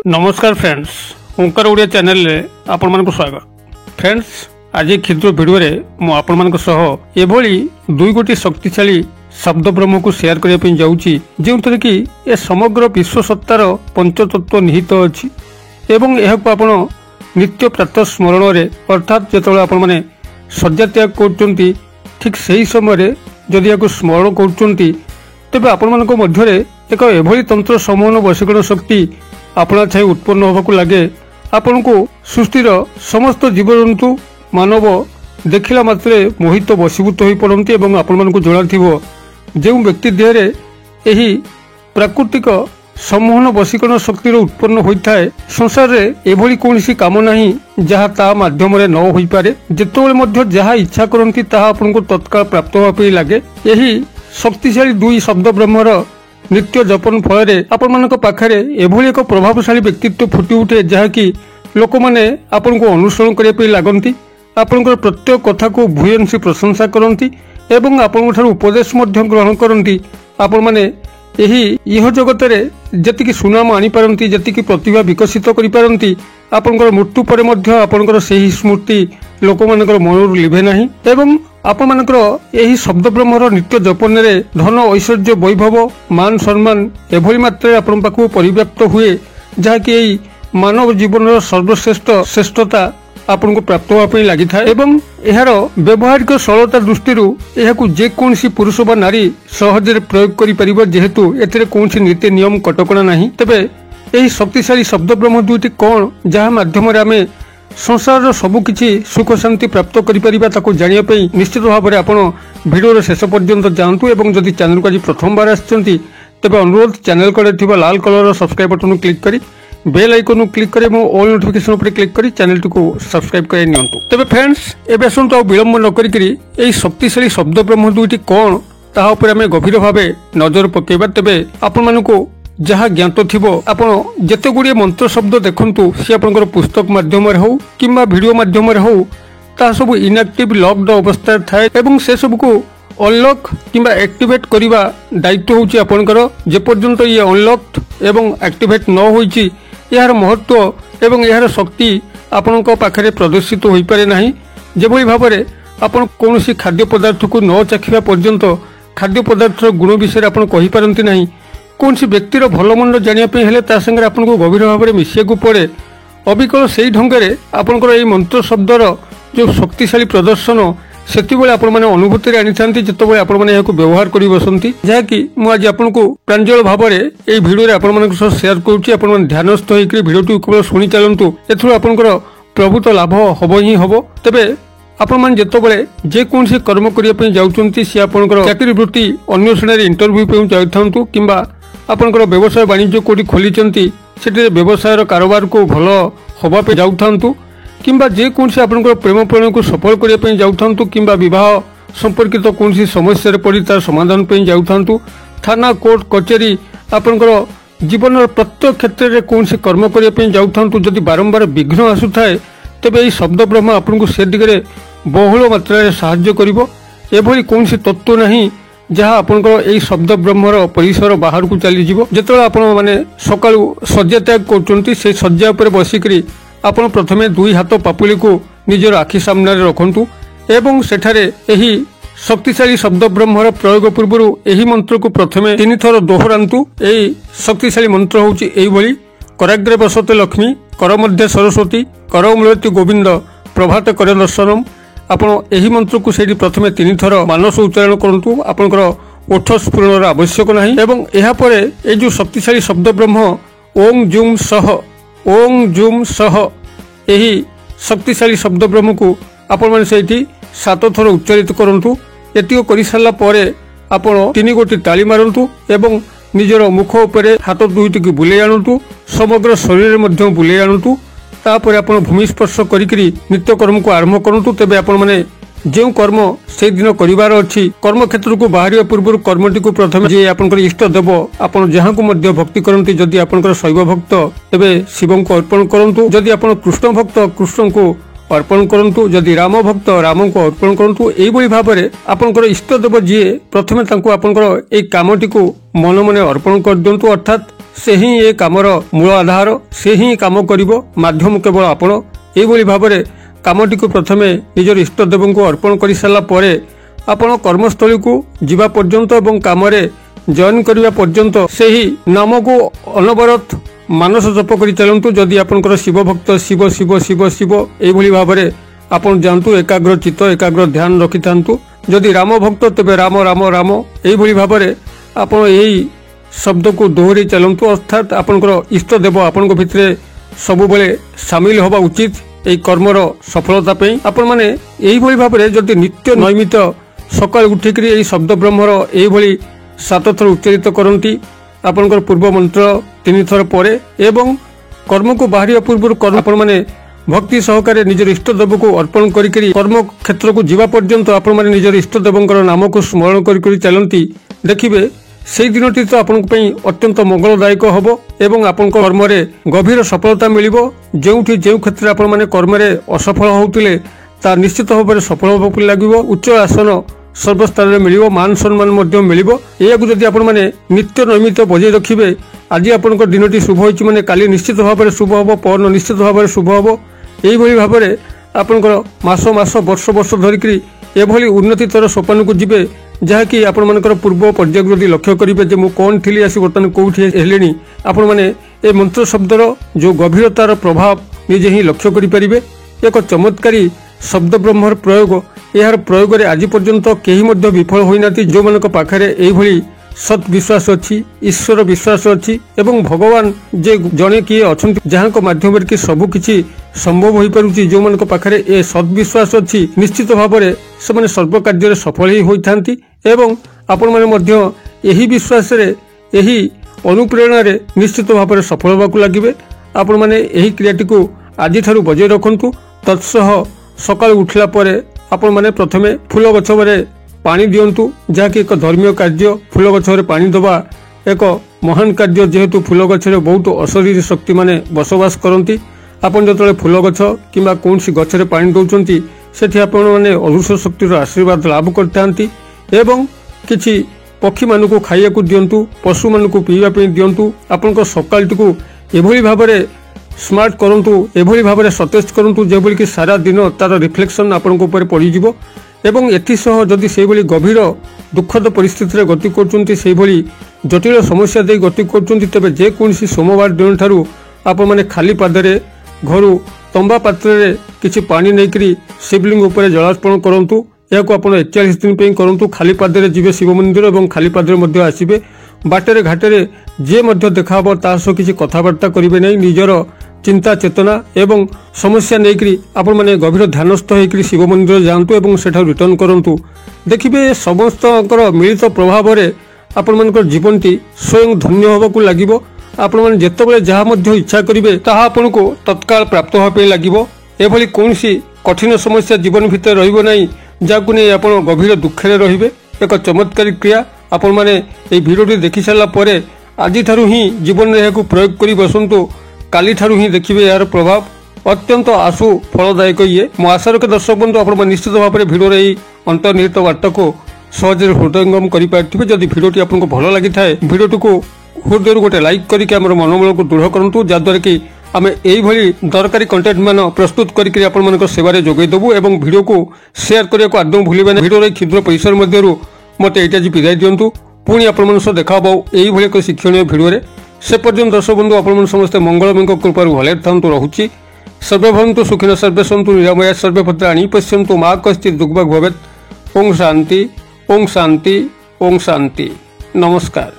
नमस्कार फ्रेंड्स, ओंकार ओडिया चैनल रे आपण मानक स्वागत। फ्रेंड्स, आज क्षुद्र वीडियो रे मु आपण मानक सह एभली दुई गोटी शक्तिशाली शब्द ब्रह्म को शेयर करने पे जाउची, जेउतरे कि ए समग्र विश्व सत्तार पंचतत्व निहित अछि एवं एहा को आपण नित्य प्रातः स्मरण रे अर्थात जेतळे आपण माने शଯ୍ୟା त्याग करचंती ठीक सही समय रे जदि याको स्मरण करचंती तेबे आपण मानक मध्य रे एक एभली तंत्र समूह वशीकरण शक्ति अपना छाई उत्पन्न होबाकू लगे। आपण को सृष्टिर समस्त जीवजंतु मानव देखिला मात्रे मोहित वशीभूत हो पड़ती और आपण मानक जणाथिबो जो व्यक्ति देहरे एही प्राकृतिक सम्मोहन वशीकरण शक्तिर उत्पन्न होता है संसार रे एभली कोनसी काम नहीं जहाँ ता माध्यम रे न होई पारे। जेतोबेले मध्य जहाँ इच्छा करती ताहा आपण को तत्काल प्राप्त होबा पई लागे। एही शक्तिशाली दुई शब्द ब्रह्मर नित्य जपन फल आपण मानक पाखरे एभली एक प्रभावशाली व्यक्तित्व फुटी उठे जहाँकि लोक मैंने आपण को अनुसरण करने लगती, आपण प्रत्येक कथा को भूयसी प्रशंसा करती एवं आपण उपदेश ग्रहण करती। आपण मैंने यही इह जगत रे जतिकी सुनाम आनी पारंती, जतिकी प्रतिभा विकसित करि पारंती, आपनकर मृत्यु परे मध्य आपनकर सेही स्मृति लोक मानकर मनरु लिभे नाही एवं आपण मानकर एही शब्द ब्रह्मर नित्य जपन रे धन ऐश्वर्य वैभव मान सम्मान एभली मात्रे आपण पाखु परिव्याप्त हुए जहाँकि एही मानव जीवन सर्वश्रेष्ठ श्रेष्ठता आपन को प्राप्त होगा लगी था एवं यार व्यवहारिक सरलता दृष्टि यह जेकोसी पुरुष बा नारी सहज प्रयोग कर जेहेतु एथिरे कौन नीति नियम कटकणा नहीं। तेबे यही शक्तिशाली शब्द ब्रह्म दुईटी कौन जहाँ माध्यम आम संसार सबुकिछि सुख शांति प्राप्त कर जानापी निश्चित भाव में आपड़ भिडियो शेष पर्यंत जातु और जदि चैनल को आज प्रथम बार आछंती तेबे अनुरोध चैनल कड़े लाल कलर सब्सक्राइब बटन क्लिक करी बेल आइकन क्लिक करें ऑल नोटिफिकेशन उपर क्लिक करी चैनल को सब्सक्राइब कर नियंतु। तेबे फ्रेंड्स, एबे आसंतु विलंब न करी एई शक्तिशाली शब्द ब्रह्म दुईटी कौन ताहा उपर आमे गभीर भावे नजर पकेबा। तेबे आपण मानकु जहाँ ज्ञात थिबो आपण जेते गुड़िए मंत्र शब्द देखंतु सी आपनकर पुस्तक माध्यम रे हो किंबा वीडियो माध्यम रे हो ता सब इनएक्टिव लॉक्ड अवस्था थाए एवं से सब को अनलॉक किंबा एक्टिवेट करिबा दायित्व होची आपनकर। जे पर्यंत ये अनलॉक्ड एवं एक्टिवेट न होईची यार महत्व एवं यार शक्ति आपण पाखे प्रदर्शित हो पारे नहीं। जेभली भाव में आपण कौन खाद्य पदार्थ को न चाखिबा पर्यंत खाद्य पदार्थर गुण विषय आप कही पारती नहीं। कौन व्यक्तिर भल मंद जानापी हेले ता संगे आपन को गभीर भाव में मिसिया पड़े। अबिकल से ढंगे आपंकर मंत्र शब्दर जो शक्तिशाली प्रदर्शन सेति आपण मैंने अनुभूति आनी था जिते आपण मैंने व्यवहार कर बसती जहाँकि मुझे आपन को प्रांजल भाव में यही भिडियो आपण मान शेयर करुँची। आपण मैंने ध्यानस्थ होकर भिडियो केवल शुणी चलतु एथुर आपंकर प्रभुत लाभ हम ही हम। तेबे आपण मैंने जितेबाला जेकोसी कर्म करने जाऊँच सी आपंकर चाकरी वृत्ति अन्वेषण इंटरव्यू पे जाऊँ किंबा आपंकर व्यवसाय वाणिज्य कौटी खोली से व्यवसाय कारोबार को भल हाँपे जाऊँ किंबा जेकोसी आपंकर प्रेम प्रणय को सफल करने जाऊँ किंबा बह संपर्कित कौन समस्या पड़ी तार समाधान पे जाऊँ थाना कोर्ट कचेरी आपंकर जीवन प्रत्येक क्षेत्र में कौन कर्म करने जाऊँ जदि बारंबार विघ्न आसुए तेबे यही शब्द ब्रह्म आपन को से दिगरे बहुल मात्रा साहाय्य करिवो। एभली कौन तत्व नहीं जहाँ आपंकर यही शब्द ब्रह्मर परिसर बाहर को चली जीवो। जेतବେଳେ आपण माने सकाळु शଯ୍ୟା त्याग करचंती से शଯ୍ୟା ऊपर बसिकरी आपण प्रथमे दुई हाथ पापुली को निजर आखि सामने रखंतु एवं सेठारे एही शक्तिशाली शब्द ब्रह्मर प्रयोग पूर्व यही मंत्र को प्रथमे 3 थर दोहरांतु। यही शक्तिशाली मंत्र होची एही भली कराग्रे बसते लक्ष्मी कर मध्य सरस्वती कर मूलति गोविंद प्रभात कर दर्शनम। आपण यही मंत्र को सेठी प्रथमे 3 थर मानस उच्चारण करंतु। आपनकर ओठ स्फुरणर आवश्यक नहीं एवं एहा परे ए जो शक्तिशाली शब्द ब्रह्म ओं जुम सह ओं जुम सह यही शक्तिशाली शब्द ब्रह्म को आपण माने सेठी 7 थर उच्चारित करंतु। एतिको करि सारला परे आपण 3 गोटी ताली मारंतु एवं निजर मुख उपरे हाथ दुईटी की बुले आणतु, समग्र शरीर मध्य बुले आणतु। तापर आपण भूमि स्पर्श करिकरी नित्य कर्म को आरंभ करंतु। तेबे आपण माने जो कर्म से दिन करिवार अछि कर्म क्षेत्र को बाहरिया पूर्व कर्मटी को प्रथम जे आपनकर इष्ट देव आपण जहाँ को मध्य भक्ति करंती। जदि आपनकर शैव भक्त तेबे शिव को अर्पण करंतु, जदि आपण कृष्ण भक्त कृष्ण को अर्पण करंतु, जदि राम भक्त राम को अर्पण करंतु। एई बळी भाव में आपनकर इष्ट देव जी प्रथमे तांको आपनकर ए कामटी को मन मन अर्पण कर दियंतु। अर्थात से ही ए कामर मूल आधार से ही काम करिवो माध्यम केवल आपण एभली भाबरे कामटी को प्रथमे निजर इष्टदेव को अर्पण कर सारा परे आपण कर्मस्थली को जीवा पर्यंत एवं कामरे जॉइन करने पर्यंत से ही नाम को अनवरत मानस जप कर चलतु। जदि आपंकर शिव भक्त शिव शिव शिव शिव एभली भाबरे आपण जानतु एकाग्र चित्त एकाग्र ध्यान रखि थांतु। जदि राम भक्त तेबे राम राम राम एभली भाबरे आपण एही शब्द को दोहरी चलतु। अर्थात आपंकर इष्टदेव आपण भितर सबुबले सामिल होबा उचित एई कर्मर सफलता पे। आपण माने एही भली भाबरे जदि नित्य नैमित सकाळ उठिकरी एई शब्द ब्रह्मर एही भली 7 थर उच्चारित करंती आपनकर पूर्व मंत्र 3 थर परे एवं कर्म को बाहरिया पूर्व कर्म आपण माने भक्ति सहकारे निजर इष्टदेव को अर्पण करिकरी कर्म क्षेत्र को जीवा पर्यंत आपण माने निजर इष्टदेवंकर नाम को स्मरण करिकरी चलंती देखिबे सेई दिनटी तो आपण पई अत्यंत मंगलदायक होबो एवं आपण कर्म रे गभीर सफलता मिलिबो। जेउठी जेउ क्षेत्र आपण माने कर्म रे असफल होउतिले ता निश्चित भाବରେ सफल होबो लागिबो। उच्च आसन सर्वस्थान में मिलिबो मान सम्मान मध्य मिलिबो। एयाकु जदि आपण माने नित्य नैमित बजाय रखिबे आज आपनकर दिनटी शुभ होइछि माने काली निश्चित भाବରେ शुभ होबो परन निश्चित भाବରେ शुभ होबो। एई भली भाବରେ आपनकर मास मास वर्ष वर्ष धरिकरी एभली उन्नतितर सोपान को जिबे जहाँकि आपण मानकर पूर्व पर्याय यदि लक्ष्य करेंगे जे मु कौन थी आसी बर्तमान कौटी हेलेनी आपण माने ए मंत्र शब्दर जो गभीरतार प्रभाव निजे ही लक्ष्य करेंगे। एक चमत्कारी शब्द ब्रह्मर प्रयोग यार प्रयोग रे आज पर्यंत केही मध्य विफल होइना जो मानक पाखरे एई भली सत विश्वास अच्छी ईश्वर विश्वास अच्छी एवं भगवान जे जने किए अछंती जहाँ को माध्यम कि सबु किछि संभव हो पारुछि जो मानक पाखरे ए सत विश्वास अच्छी निश्चित भाबरे से माने सर्व कार्य सफल ही होइथांती एवं आपण माने मध्य एही विश्वास रे एही अनुप्रेरणा रे निश्चित भाबरे सफल होबाकू लागिबे। आपण माने एही क्रियाटी को आजि थारु बजाय रखंतु। तत्सह सकाळ उठला परे आपण माने प्रथमे फूल गछ रे पानी दियंतु जहाँकि एक धर्मीय कार्य फूल गछरे पानी दबा एक महान कार्य जेहेतु फूल गछरे बहुत अशरीर शक्ति माने बसवास करती। आपन जतले फूल गछ किंबा कोनसी गछरे पानी दउचंती सेठी आपण माने अदृश्य शक्तिर आशीर्वाद लाभ करथांती एवं किछि पक्षी मानकु खाइया को दियंतु पशु मानकु पीवा पे दियंतु। आपनक सकाळटी को एभली भाबरे स्मार्ट करंतु एभली भाबरे सतेज करंतु जेभली कि सारा दिन तार रिफ्लेक्शन आपनक ऊपर पड़ी जिवो एवं एथिसह जदि से गभीर दुखद परिस्थिति गति करछंती से जटिल समस्या दे गति करछंती तेबे जे कोनसी सोमवार दिन ठारू आप माने खाली पादरे घरु तंबा पात्र रे किछि पानी नेकरी शिवलिंग ऊपर जलार्पण करंतु। याको आपण 41 दिन पे करंतु। खाली पादरे जिवे शिव मंदिर एवं खाली पादरे मध्य आसीबे बाटेरे घाटेरे जे मध्य देखाबो तासो किछि कथावार्ता करिवे नै निजर चिंता चेतना एवं समस्या नेकरी आपण माने गभीर ध्यानस्थ होकरी शिव मंदिर जातु एवं सेठा रिटर्न करंतु। देखिबे समस्तकर मिलित प्रभाव रे आपण मानकर जीवनटी स्वयं धन्य होबाकू लागिबो। आपण माने जेतेबेले जहा मध्य इच्छा करिवे ताहा आपनको तत्काल प्राप्त होबे लागिबो। एभली कोनसी कठिन समस्या जीवन भितर रहिबो नै जाकु नै आपण गभीर दुखरे रहिबे। एक चमत्कारी क्रिया आपण माने ए भिडियोटी देखि सारला परे आजि थारु ही जीवन रे याकू प्रयोग करि बसंतु। काली ठारू ही देखिए यार प्रभाव अत्यंत आशु फलदायक। ये मो आशा रखे दर्शक बंधु आप निश्चित भाव में भिडियो अंतर्निहित वार्ता को सहज हृदयंगम करेंगे। जदि भिडियोटी आपको भल लगी था भिडियोटी को हृदय गोटे लाइक करके मनोबल को दृढ़ करूँ जहाद्वारा कि आम यही दरकारी कंटेंट मान प्रस्तुत करके सेवार जोगेदेबू एवं भिडियो को शेयर करने को आदौ भूलें। भिडियो क्षुद्र परिसर मध्य मत यहाँ विदाय दिंतु पुणी आप देखा यही एक शिक्षणीय भिडियो से पर्यंत दर्शक बंधु आप समस्ते मंगलमय कृपार भले था रहुची। सर्वे भवन्तु सुखिनः सर्वे सन्तु निरामया सर्वे भद्राणि पश्यन्तु मा कश्चित् दुर्भग् भवेत्। ओम शांति ओम शांति ओम शांति। नमस्कार।